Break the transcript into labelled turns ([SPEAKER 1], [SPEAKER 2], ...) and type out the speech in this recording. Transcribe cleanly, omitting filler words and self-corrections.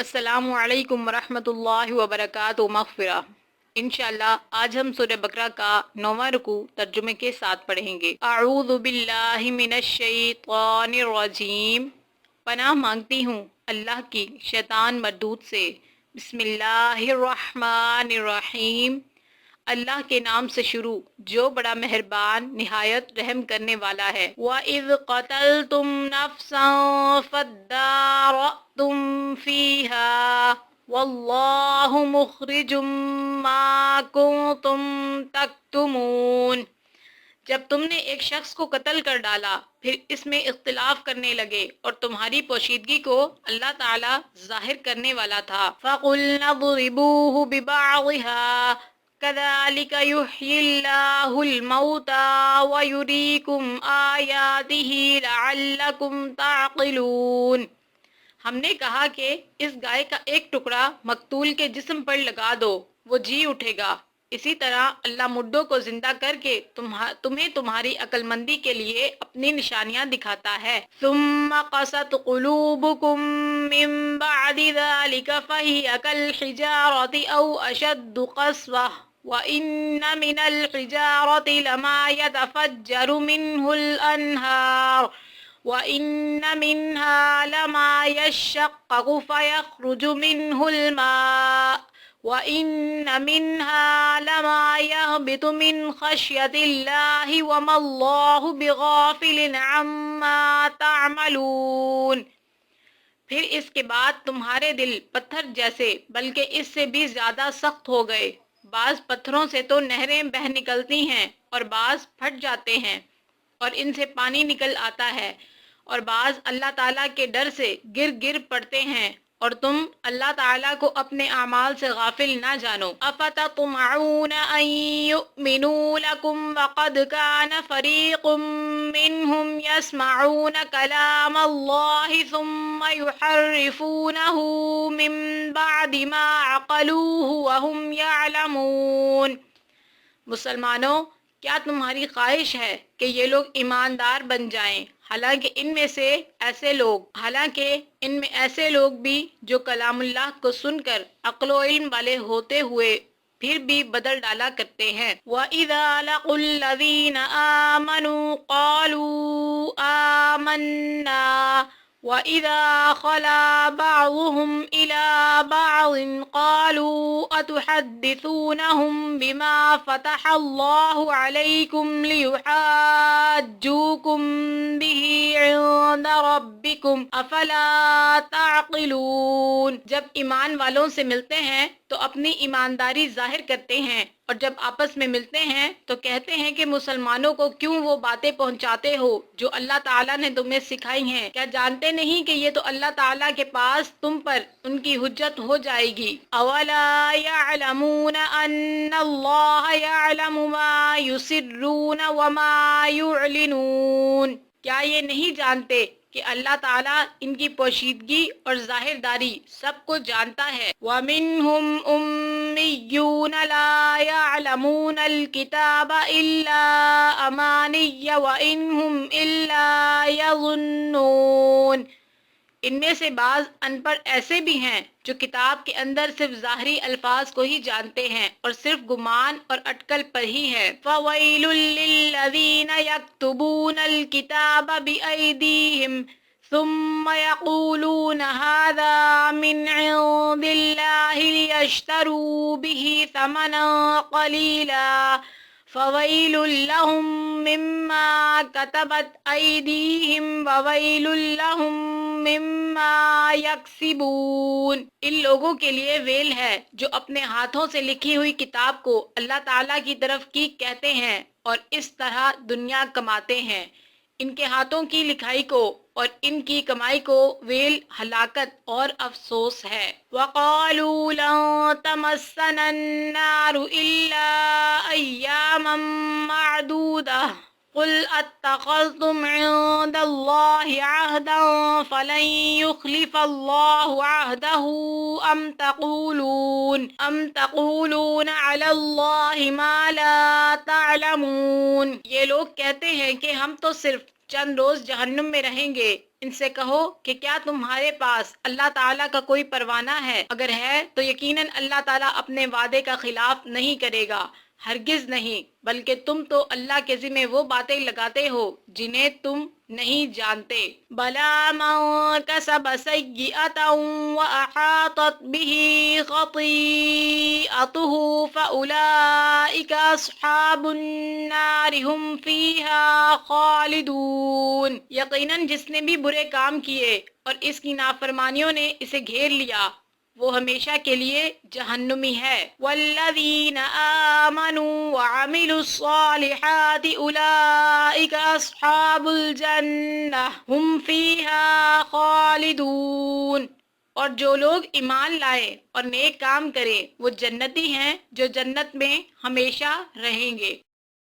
[SPEAKER 1] السلام علیکم ورحمۃ اللہ وبرکاتہ مغفرہ۔ انشاءاللہ آج ہم سورہ بقرہ کا 9واں رکوع ترجمے کے ساتھ پڑھیں گے۔ اعوذ باللہ من الشیطان الرجیم، پناہ مانگتی ہوں اللہ کی شیطان مردود سے۔ بسم اللہ الرحمن الرحیم، اللہ کے نام سے شروع جو بڑا مہربان نہایت رحم کرنے والا ہے۔ وَإِذْ قَتَلْتُمْ نَفْسًا فَادَّارَأْتُمْ فِيهَا وَاللَّهُ مُخْرِجٌ مَا كُنتُمْ تَكْتُمُونَ۔ جب تم نے ایک شخص کو قتل کر ڈالا پھر اس میں اختلاف کرنے لگے اور تمہاری پوشیدگی کو اللہ تعالی ظاہر کرنے والا تھا۔ فَقُلْنَا اضْرِبُوهُ بِبَعْضِهَا كَذَلِكَ يُحْيِي اللَّهُ الْمَوْتَى وَيُرِيكُمْ آيَاتِهِ لَعَلَّكُمْ تَعْقِلُونَ۔ ہم نے کہا کہ اس گائے کا ایک ٹکڑا مقتول کے جسم پر لگا دو، وہ جی اٹھے گا۔ اسی طرح اللہ مردوں کو زندہ کر کے تمہیں تمہاری عقل مندی کے لیے اپنی نشانیاں دکھاتا ہے۔ ثم قست قلوبکم من بعد ذلك فهي كالحجارة او اشد قسوة وان من الحجارة لما يتفجر منه الانهار وَإِنَّ مِنْهَا لَمَا يَشَّقَّقُ فَيَخْرُجُ مِنْهُ الْمَاءُ وَإِنَّ مِنْهَا لَمَا يَهْبِطُ مِنْ خَشْيَةِ اللَّهِ وَمَا اللَّهُ بِغَافِلٍ عَمَّا تَعْمَلُونَ۔ پھر اس کے بعد تمہارے دل پتھر جیسے بلکہ اس سے بھی زیادہ سخت ہو گئے۔ بعض پتھروں سے تو نہریں بہہ نکلتی ہیں اور بعض پھٹ جاتے ہیں اور ان سے پانی نکل آتا ہے، اور بعض اللہ تعالیٰ کے ڈر سے گر پڑتے ہیں اور تم اللہ تعالیٰ کو اپنے اعمال سے غافل نہ جانو۔ افتطمعون ان یؤمنوا لکم وقد کان فریق منہم یسمعون کلام اللہ ثم یحرفونہ من بعد ما عقلوہ وہم یعلمون۔ مسلمانوں، کیا تمہاری خواہش ہے کہ یہ لوگ ایماندار بن جائیں، حالانکہ ان میں ایسے لوگ بھی جو کلام اللہ کو سن کر عقل و علم والے ہوتے ہوئے پھر بھی بدل ڈالا کرتے ہیں۔ وَإِذَا لَقُوا الَّذِينَ آمَنُوا قَالُوا آمَنَّا وَإِذَا خَلَا بَعْضُهُمْ إِلَى بَعْضٍ قَالُوا أَتُحَدِّثُونَهُمْ بِمَا فَتَحَ اللَّهُ عَلَيْكُمْ لِيُحَاجُّوكُمْ بِهِ عِندَ رَبِّكُمْ أَفَلَا تَعْقِلُونَ۔ جب ایمان والوں سے ملتے ہیں تو اپنی ایمانداری ظاہر کرتے ہیں، اور جب آپس میں ملتے ہیں تو کہتے ہیں کہ مسلمانوں کو کیوں وہ باتیں پہنچاتے ہو جو اللہ تعالیٰ نے تمہیں سکھائی ہیں؟ کیا جانتے نہیں کہ یہ تو اللہ تعالیٰ کے پاس تم پر ان کی حجت ہو جائے گی؟ اولا يعلمون ان اللہ يعلم ما يسرون وما يعلنون۔ کیا یہ نہیں جانتے کہ اللہ تعالیٰ ان کی پوشیدگی اور ظاہر داری سب کو جانتا ہے؟ وَمِنْهُمْ أُمِّيُّونَ لَا يَعْلَمُونَ الْكِتَابَ إِلَّا أَمَانِيَّ وَإِنْ هُمْ إِلَّا يَظُنُّونَ۔ ان میں سے بعض ان پڑھ ایسے بھی ہیں جو کتاب کے اندر صرف ظاہری الفاظ کو ہی جانتے ہیں اور صرف گمان اور اٹکل پر ہی ہیں۔ فَوَيْلٌ لِّلَّذِينَ يَكْتُبُونَ الْكِتَابَ بِأَيْدِيهِمْ ثُمَّ يَقُولُونَ هَٰذَا مِنْ عِندِ اللَّهِ لِيَشْتَرُوا بِهِ ثَمَنًا قَلِيلًا فَوَيْلٌ لَّهُم مِّمَّا كَتَبَتْ أَيْدِيهِمْ وَوَيْلٌ لَّهُم مِّمَّا يَكْسِبُونَ۔ ان لوگوں کے لیے ویل ہے جو اپنے ہاتھوں سے لکھی ہوئی کتاب کو اللہ تعالیٰ کی طرف کی کہتے ہیں اور اس طرح دنیا کماتے ہیں۔ ان کے ہاتھوں کی لکھائی کو اور ان کی کمائی کو ویل، ہلاکت اور افسوس ہے۔ وَقَالُوا لَن تَمَسَّنَا النَّارُ إِلَّا أَيَّامًا مَّعْدُودَةً قل اتخذتم عند اللہ عہدا فلن یخلف اللہ عہدہ ام تقولون علی اللہ ما لا تعلمون۔ یہ لوگ کہتے ہیں کہ ہم تو صرف چند روز جہنم میں رہیں گے۔ ان سے کہو کہ کیا تمہارے پاس اللہ تعالیٰ کا کوئی پروانہ ہے؟ اگر ہے تو یقیناً اللہ تعالیٰ اپنے وعدے کا خلاف نہیں کرے گا، ہرگز نہیں، بلکہ تم تو اللہ کے ذمہ وہ باتیں لگاتے ہو جنہیں تم نہیں جانتے۔ بلا من کسب سیئۃ واحاطت به خطیئته فاولئک اصحاب النار هم فیہا خالدون۔ یقیناً جس نے بھی برے کام کیے اور اس کی نافرمانیوں نے اسے گھیر لیا، وہ ہمیشہ کے لیے جہنمی ہے۔ والذین آمنوا وعملوا الصالحات اولئک اصحاب الجنہ هم فیہا خالدون۔ اور جو لوگ ایمان لائے اور نیک کام کریں وہ جنتی ہیں جو جنت میں ہمیشہ رہیں گے۔